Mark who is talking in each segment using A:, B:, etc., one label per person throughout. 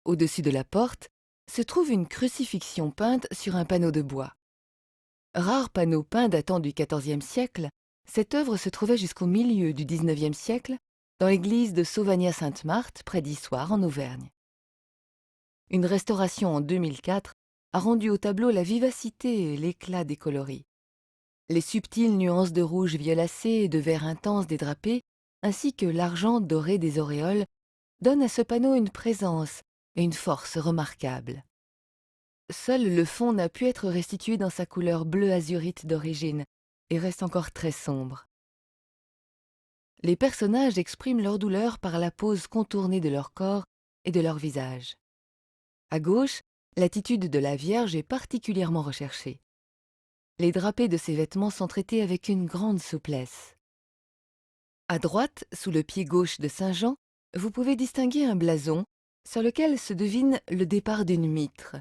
A: Au-dessus de la porte se trouve une crucifixion peinte sur un panneau de bois. Rare panneau peint datant du XIVe siècle, cette œuvre se trouvait jusqu'au milieu du XIXe siècle dans l'église de Sauvagnat-Sainte-Marthe, près d'Issoire, en Auvergne. Une restauration en 2004 a rendu au tableau la vivacité et l'éclat des coloris. Les subtiles nuances de rouge violacé et de vert intense des drapés, ainsi que l'argent doré des auréoles, donnent à ce panneau une présence et une force remarquables. Seul le fond n'a pu être restitué dans sa couleur bleu azurite d'origine et reste encore très sombre. Les personnages expriment leur douleur par la pose contournée de leur corps et de leur visage. À gauche, l'attitude de la Vierge est particulièrement recherchée. Les drapés de ses vêtements sont traités avec une grande souplesse. À droite, sous le pied gauche de Saint Jean, vous pouvez distinguer un blason sur lequel se devine le départ d'une mitre.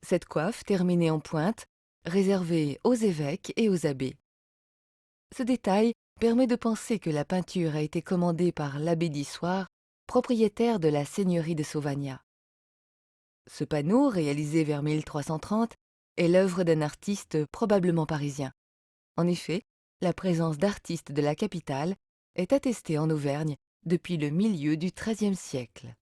A: Cette coiffe, terminée en pointe, réservée aux évêques et aux abbés. Ce détail permet de penser que la peinture a été commandée par l'abbé d'Issoire, propriétaire de la seigneurie de Sauvagnat. Ce panneau, réalisé vers 1330, est l'œuvre d'un artiste probablement parisien. En effet, la présence d'artistes de la capitale est attestée en Auvergne depuis le milieu du XIIIe siècle.